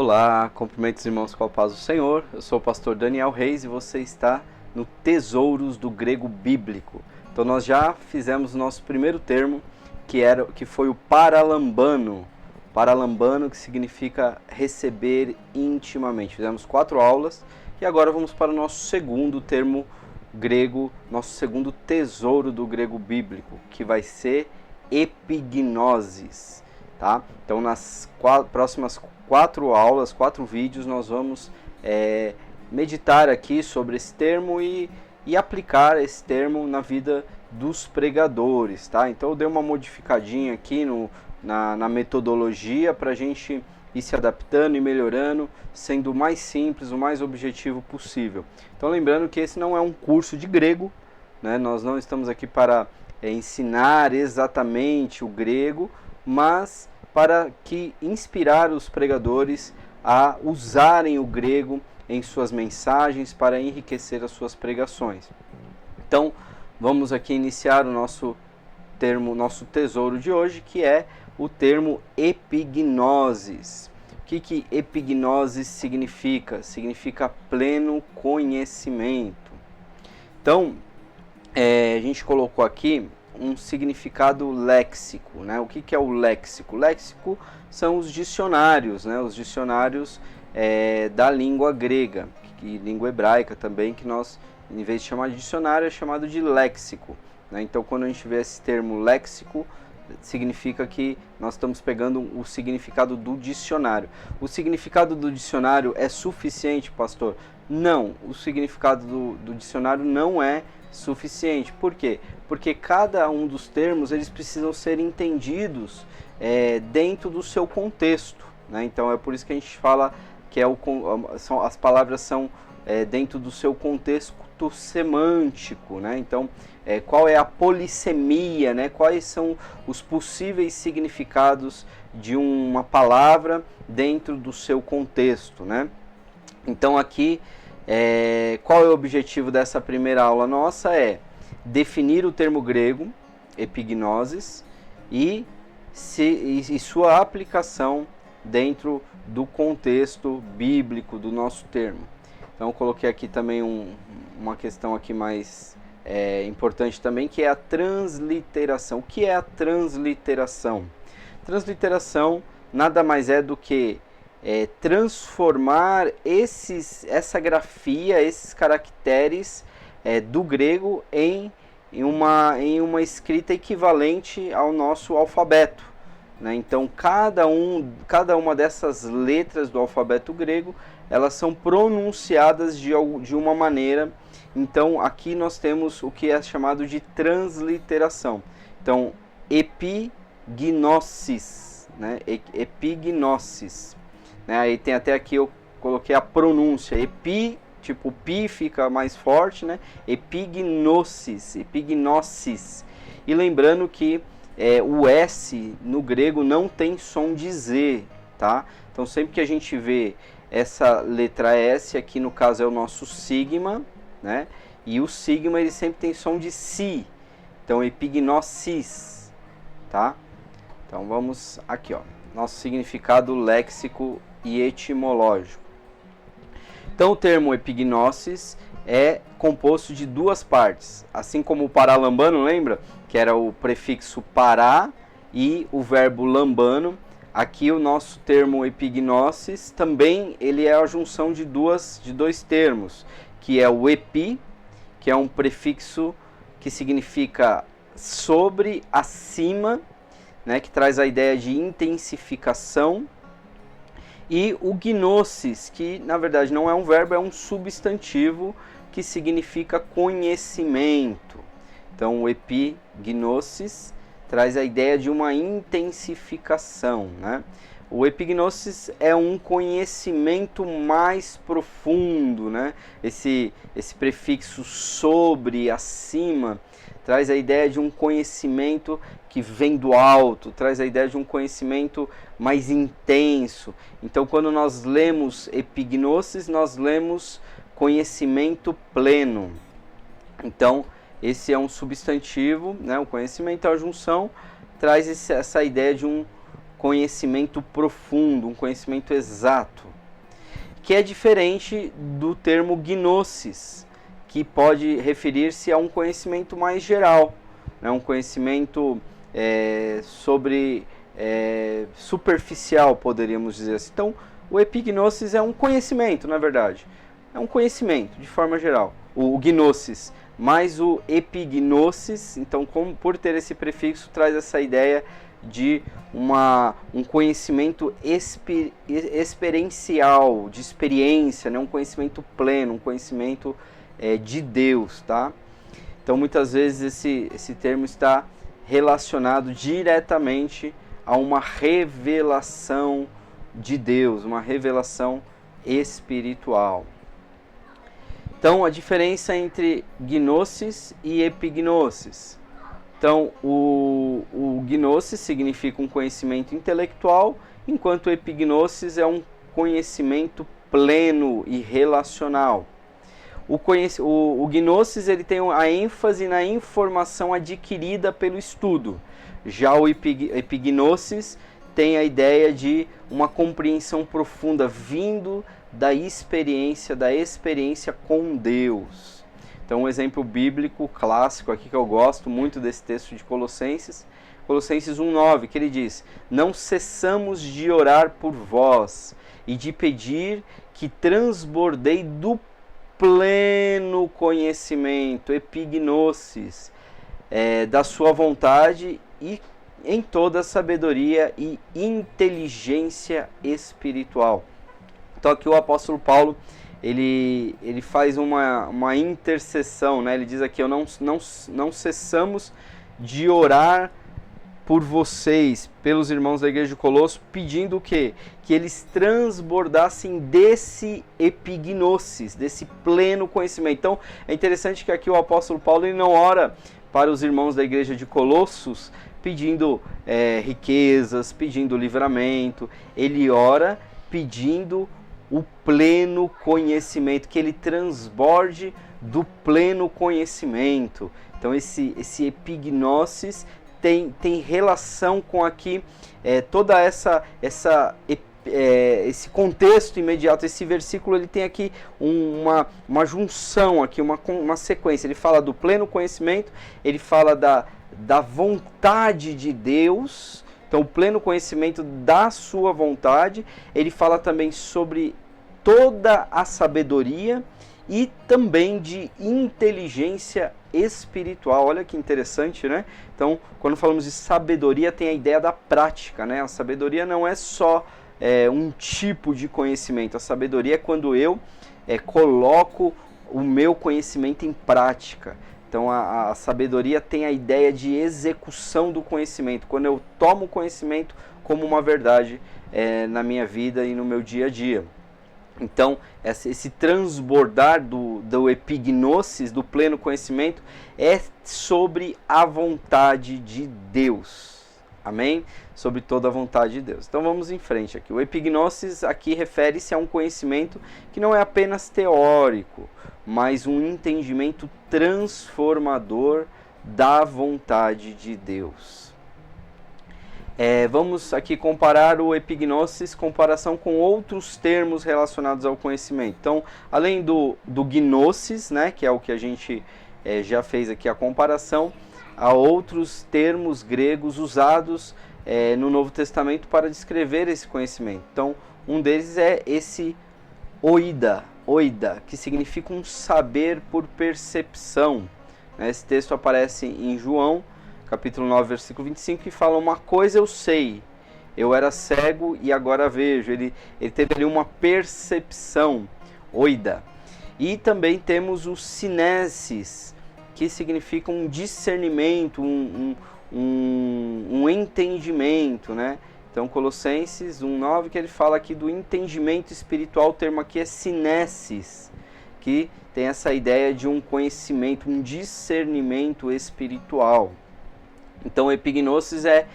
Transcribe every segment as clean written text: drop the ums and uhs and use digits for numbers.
Olá, cumprimentos irmãos com a paz do Senhor. Eu sou o pastor Daniel Reis e você está no Tesouros do Grego Bíblico. Então nós já fizemos o nosso primeiro termo, que foi o paralambano. Paralambano, que significa receber intimamente. Fizemos 4 aulas e agora vamos para o nosso segundo termo grego, nosso segundo tesouro do grego bíblico, que vai ser epignosis. Tá? Então nas próximas 4 aulas, 4 vídeos, nós vamos meditar aqui sobre esse termo e aplicar esse termo na vida dos pregadores. Tá? Então eu dei uma modificadinha aqui na metodologia para a gente ir se adaptando e melhorando, sendo o mais simples, o mais objetivo possível. Então lembrando que esse não é um curso de grego, né? Nós não estamos aqui para ensinar exatamente o grego, mas para que inspirar os pregadores a usarem o grego em suas mensagens para enriquecer as suas pregações. Então, vamos aqui iniciar o nosso tesouro de hoje, que é o termo epignosis. O que epignosis significa? Significa pleno conhecimento. Então, a gente colocou aqui um significado léxico, né? O que é o léxico? Léxico são os dicionários, né? Os dicionários da língua grega, e língua hebraica também, que nós, em vez de chamar de dicionário, é chamado de léxico, né? Então, quando a gente vê esse termo léxico, significa que nós estamos pegando o significado do dicionário. O significado do dicionário é suficiente, pastor? Não, o significado do dicionário não é suficiente. Por quê? Porque cada um dos termos eles precisam ser entendidos dentro do seu contexto, né? Então é por isso que a gente fala que as palavras são dentro do seu contexto semântico, né? Então qual é a polissemia, né? Quais são os possíveis significados de uma palavra dentro do seu contexto, né? Então aqui qual é o objetivo dessa primeira aula nossa? É definir o termo grego, epignosis, e sua aplicação dentro do contexto bíblico do nosso termo. Então eu coloquei aqui também uma questão aqui mais importante também, que é a transliteração. O que é a transliteração? Transliteração nada mais é do que transformar essa grafia, esses caracteres do grego em uma escrita equivalente ao nosso alfabeto, né? Então cada uma dessas letras do alfabeto grego, elas são pronunciadas de uma maneira. Então aqui nós temos o que é chamado de transliteração. Então epignosis, né? Epignosis. Aí tem até aqui, eu coloquei a pronúncia, tipo pi fica mais forte, né? Epignosis. E lembrando que o S no grego não tem som de Z, tá? Então sempre que a gente vê essa letra S, aqui no caso é o nosso sigma, né? E o sigma ele sempre tem som de Si. Então epignosis, tá? Então vamos aqui, ó. Nosso significado léxico e etimológico. Então o termo epignosis é composto de 2 partes, assim como o paralambano, lembra? Que era o prefixo para e o verbo lambano. Aqui o nosso termo epignosis também ele é a junção de dois termos, que é o epi, que é um prefixo que significa sobre, acima, né, que traz a ideia de intensificação, e o gnosis, que na verdade não é um verbo, é um substantivo que significa conhecimento. Então o epignosis traz a ideia de uma intensificação, né? O epignosis é um conhecimento mais profundo, né? Esse prefixo sobre, acima, traz a ideia de um conhecimento que vem do alto, traz a ideia de um conhecimento mais intenso. Então, quando nós lemos epignosis, nós lemos conhecimento pleno. Então, esse é um substantivo, né? O conhecimento, a junção, traz essa ideia de um conhecimento profundo, um conhecimento exato. que é diferente do termo gnosis, que pode referir-se a um conhecimento mais geral, né? Um conhecimento superficial, poderíamos dizer assim. Então, o epignosis é um conhecimento, na verdade. É um conhecimento, de forma geral. O gnosis, mais o epignosis, então, por ter esse prefixo, traz essa ideia de um conhecimento experiencial, de experiência, né? Um conhecimento pleno, um conhecimento de Deus, tá? Então, muitas vezes esse termo está relacionado diretamente a uma revelação de Deus, uma revelação espiritual. Então, a diferença entre gnosis e epignosis. Então, o gnosis significa um conhecimento intelectual, enquanto o epignosis é um conhecimento pleno e relacional. O gnosis ele tem a ênfase na informação adquirida pelo estudo. Já o epignosis tem a ideia de uma compreensão profunda vindo da experiência com Deus. Então, um exemplo bíblico clássico aqui que eu gosto muito desse texto de Colossenses 1:9, que ele diz: "Não cessamos de orar por vós e de pedir que transbordei do pleno conhecimento, epignosis, da sua vontade e em toda sabedoria e inteligência espiritual." Então aqui o apóstolo Paulo, ele faz uma intercessão, né? Ele diz aqui: não cessamos de orar por vocês, pelos irmãos da igreja de Colosso, pedindo o quê? Que eles transbordassem desse epignosis, desse pleno conhecimento. Então, é interessante que aqui o apóstolo Paulo ele não ora para os irmãos da igreja de Colossos pedindo riquezas, pedindo livramento. Ele ora pedindo o pleno conhecimento, que ele transborde do pleno conhecimento. Então, esse epignosis tem relação com aqui toda esse contexto imediato. Esse versículo ele tem aqui uma junção, aqui, uma sequência. Ele fala do pleno conhecimento, ele fala da vontade de Deus, então o pleno conhecimento da sua vontade. Ele fala também sobre toda a sabedoria e também de inteligência espiritual. Olha que interessante, né? Então, quando falamos de sabedoria, tem a ideia da prática, né? A sabedoria não é só um tipo de conhecimento. A sabedoria é quando eu coloco o meu conhecimento em prática. Então, a sabedoria tem a ideia de execução do conhecimento. Quando eu tomo o conhecimento como uma verdade na minha vida e no meu dia a dia. Então, esse transbordar do epignosis, do pleno conhecimento, é sobre a vontade de Deus. Amém? Sobre toda a vontade de Deus. Então, vamos em frente aqui. O epignosis aqui refere-se a um conhecimento que não é apenas teórico, mas um entendimento transformador da vontade de Deus. Vamos aqui comparar o epignosis comparação com outros termos relacionados ao conhecimento. Então, além do gnosis, né, que é o que a gente já fez aqui a comparação, há outros termos gregos usados no Novo Testamento para descrever esse conhecimento. Então, um deles é esse oida, que significa um saber por percepção. Esse texto aparece em João, capítulo 9, versículo 25, que fala: "Uma coisa eu sei, eu era cego e agora vejo." Ele teve ali uma percepção, oida. E também temos o sinesis, que significa um discernimento, um entendimento, né? Então, Colossenses 1:9, que ele fala aqui do entendimento espiritual. O termo aqui é sinesis, que tem essa ideia de um conhecimento, um discernimento espiritual. Então, o epignosis é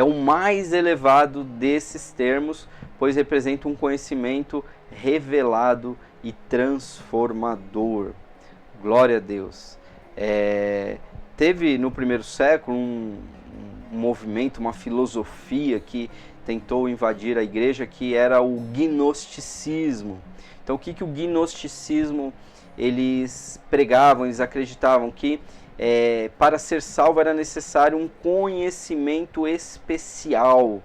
o mais elevado desses termos, pois representa um conhecimento revelado e transformador. Glória a Deus. Teve no primeiro século um movimento, uma filosofia que tentou invadir a igreja, que era o gnosticismo. Então o que o gnosticismo eles pregavam, eles acreditavam que para ser salvo era necessário um conhecimento especial,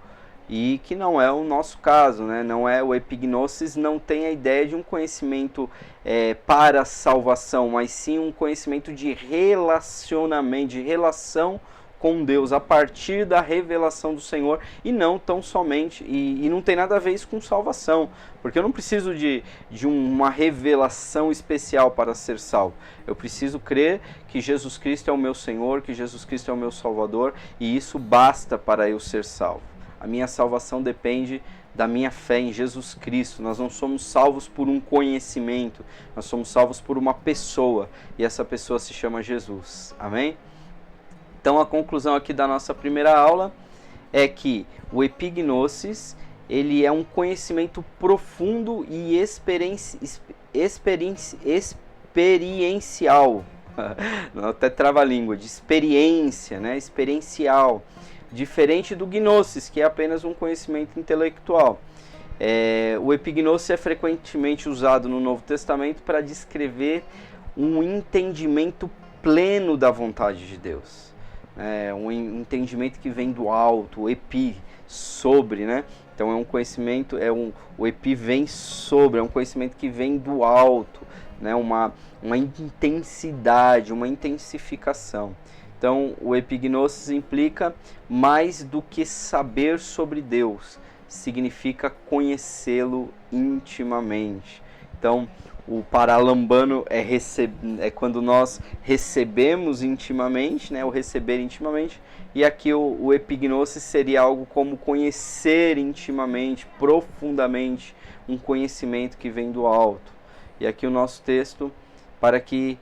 e que não é o nosso caso, né? Não é, o epignosis não tem a ideia de um conhecimento para a salvação, mas sim um conhecimento de relacionamento, de relação com Deus, a partir da revelação do Senhor, e não tão somente, e não tem nada a ver isso com salvação, porque eu não preciso de uma revelação especial para ser salvo. Eu preciso crer que Jesus Cristo é o meu Senhor, que Jesus Cristo é o meu Salvador, e isso basta para eu ser salvo. A minha salvação depende da minha fé em Jesus Cristo. Nós não somos salvos por um conhecimento, nós somos salvos por uma pessoa, e essa pessoa se chama Jesus. Amém? Então a conclusão aqui da nossa primeira aula é que o epignosis, ele é um conhecimento profundo e experiencial, até trava-língua, de experiência, né? Experiencial, diferente do gnosis, que é apenas um conhecimento intelectual. O epignosis é frequentemente usado no Novo Testamento para descrever um entendimento pleno da vontade de Deus. Um entendimento que vem do alto, o epi, sobre, né? Então é um conhecimento, o epi vem sobre, é um conhecimento que vem do alto, né? Uma intensidade, uma intensificação. Então o epignosis implica mais do que saber sobre Deus, significa conhecê-lo intimamente. Então o paralambano é quando nós recebemos intimamente, né, o receber intimamente, e aqui o epignosis seria algo como conhecer intimamente, profundamente, um conhecimento que vem do alto. E aqui o nosso texto, para que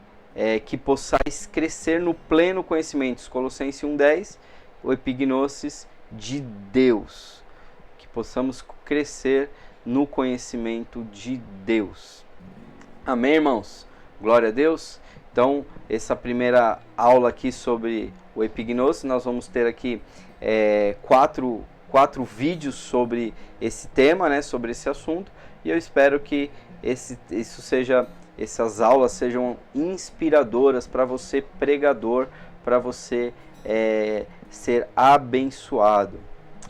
possais crescer no pleno conhecimento, Colossenses 1:10, o epignosis de Deus, que possamos crescer no conhecimento de Deus. Amém, irmãos? Glória a Deus. Então, essa primeira aula aqui sobre o epignosis, nós vamos ter aqui quatro vídeos sobre esse tema, né, sobre esse assunto, e eu espero que essas aulas sejam inspiradoras para você, pregador, para você ser abençoado.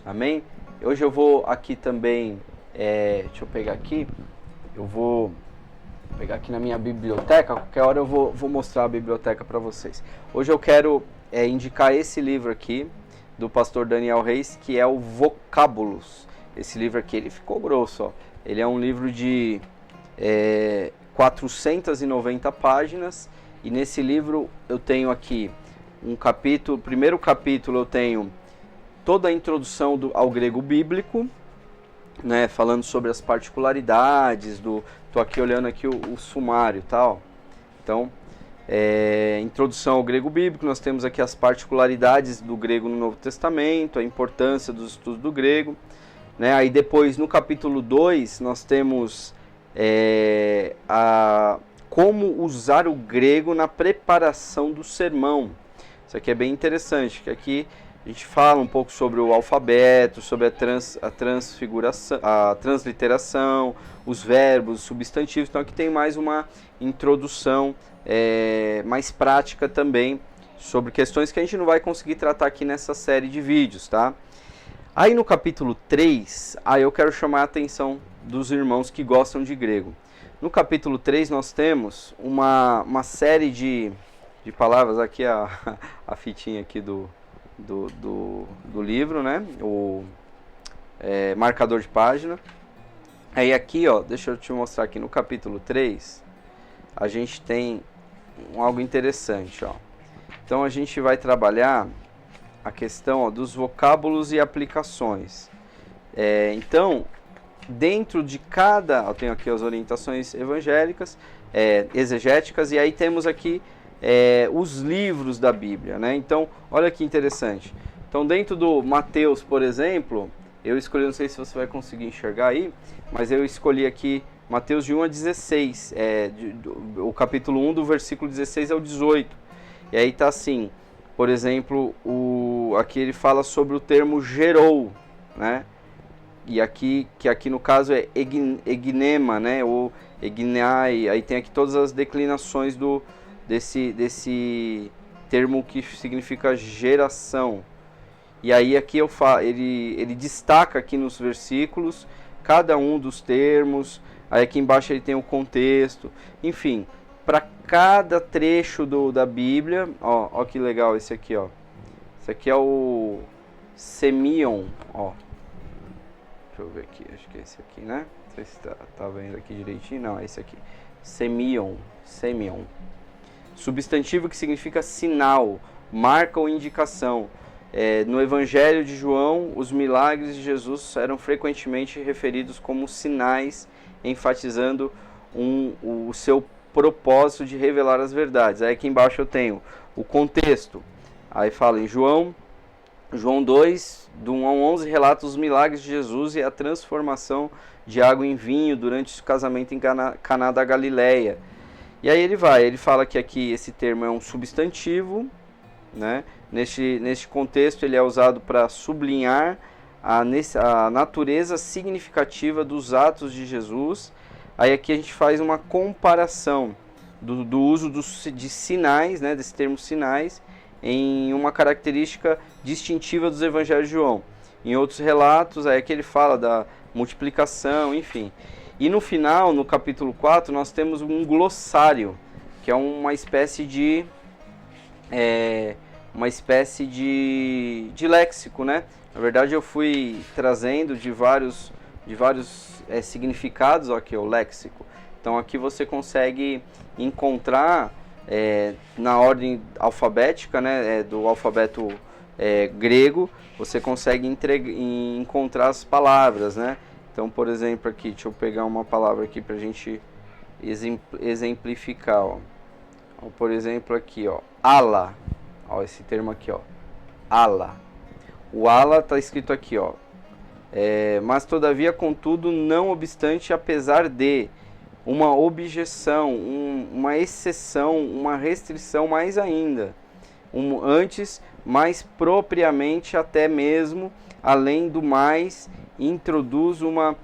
Amém? Hoje eu vou aqui também, deixa eu pegar aqui, eu vou pegar aqui na minha biblioteca, qualquer hora eu vou mostrar a biblioteca para vocês. Hoje eu quero indicar esse livro aqui, do pastor Daniel Reis, que é o Vocábulos. Esse livro aqui, ele ficou grosso, ó. Ele é um livro de 490 páginas, e nesse livro eu tenho aqui um capítulo, primeiro capítulo eu tenho toda a introdução ao grego bíblico, né, falando sobre as particularidades tô aqui olhando aqui o sumário, tal. Então, introdução ao grego bíblico, nós temos aqui as particularidades do grego no Novo Testamento, a importância dos estudos do grego, né? Aí depois, no capítulo 2, nós temos como usar o grego na preparação do sermão. Isso aqui é bem interessante, que aqui a gente fala um pouco sobre o alfabeto, sobre a transfiguração, a transliteração, os verbos, os substantivos. Então aqui tem mais uma introdução mais prática também, sobre questões que a gente não vai conseguir tratar aqui nessa série de vídeos, tá? Aí no capítulo 3, eu quero chamar a atenção dos irmãos que gostam de grego. No capítulo 3 nós temos uma série de palavras, aqui a fitinha aqui do livro, né? O marcador de página. Aí aqui, ó, deixa eu te mostrar aqui no capítulo 3, a gente tem algo interessante, ó. Então a gente vai trabalhar a questão, ó, dos vocábulos e aplicações. Então, dentro de cada, eu tenho aqui as orientações evangélicas, exegéticas, e aí temos aqui os livros da Bíblia, né? Então, olha que interessante. Então, dentro do Mateus, por exemplo, eu escolhi, não sei se você vai conseguir enxergar aí, mas eu escolhi aqui Mateus de 1 a 16, o capítulo 1 do versículo 16 ao 18. E aí tá assim, por exemplo, aqui ele fala sobre o termo gerou, né? e aqui, que aqui no caso é egnema, né, ou egnai, aí tem aqui todas as declinações desse termo que significa geração. E aí aqui ele destaca aqui nos versículos cada um dos termos, aí aqui embaixo ele tem o contexto, enfim, para cada trecho da Bíblia, ó que legal esse aqui, ó. Esse aqui é o Semion, ó. Deixa eu ver aqui, acho que é esse aqui, né? Não sei se tá vendo aqui direitinho, não, é esse aqui. Semion. Substantivo que significa sinal, marca ou indicação. No Evangelho de João, os milagres de Jesus eram frequentemente referidos como sinais, enfatizando o seu propósito de revelar as verdades. Aí aqui embaixo eu tenho o contexto. Aí fala em João 2, do 1 ao 11, relata os milagres de Jesus e a transformação de água em vinho durante o casamento em Caná da Galileia. E aí ele fala que aqui esse termo é um substantivo, né? Neste contexto ele é usado para sublinhar a natureza significativa dos atos de Jesus. Aí aqui a gente faz uma comparação do uso de sinais, né, desse termo sinais, em uma característica distintiva dos evangelhos de João. Em outros relatos, aí aqui ele fala da multiplicação, enfim. E no final, no capítulo 4, nós temos um glossário, que é uma espécie de léxico, né? Na verdade eu fui trazendo de vários significados, ó, aqui o léxico. Então aqui você consegue encontrar na ordem alfabética, né, do alfabeto grego, você consegue encontrar as palavras, né? Então, por exemplo, aqui, deixa eu pegar uma palavra aqui para a gente exemplificar, ó. Por exemplo, aqui, ó, ala. Ó, esse termo aqui, ó, ala. O ala está escrito aqui, ó. Mas todavia, contudo, não obstante, apesar de, uma objeção, uma exceção, uma restrição mais ainda. Antes, mais propriamente, até mesmo, além do mais, introduz uma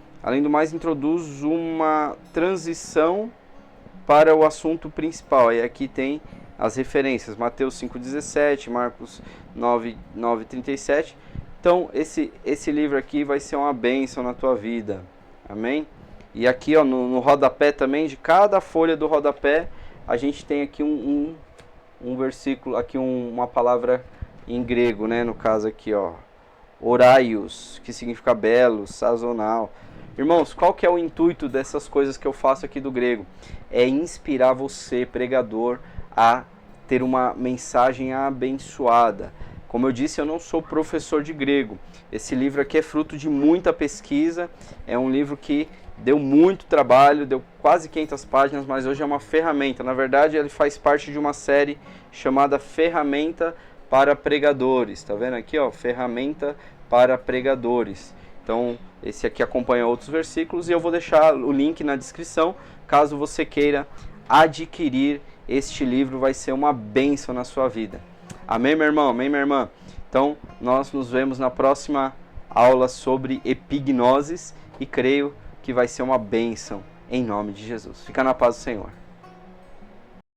transição para o assunto principal. E aqui tem as referências, Mateus 5,17, Marcos 9,37. Então, esse livro aqui vai ser uma bênção na tua vida. Amém? E aqui, ó, no rodapé também, de cada folha do rodapé, a gente tem aqui um versículo, aqui uma palavra em grego, né? No caso aqui, ó, oraios, que significa belo, sazonal. Irmãos, qual que é o intuito dessas coisas que eu faço aqui do grego? É inspirar você, pregador, a ter uma mensagem abençoada. Como eu disse, eu não sou professor de grego. Esse livro aqui é fruto de muita pesquisa. É um livro que deu muito trabalho, deu quase 500 páginas, mas hoje é uma ferramenta. Na verdade, ele faz parte de uma série chamada Ferramenta para Pregadores. Tá vendo aqui, ó? Ferramenta para Pregadores. Então, esse aqui acompanha outros versículos e eu vou deixar o link na descrição, caso você queira adquirir este livro, vai ser uma bênção na sua vida. Amém, meu irmão? Amém, minha irmã? Então, nós nos vemos na próxima aula sobre epignoses e creio que vai ser uma bênção em nome de Jesus. Fica na paz do Senhor.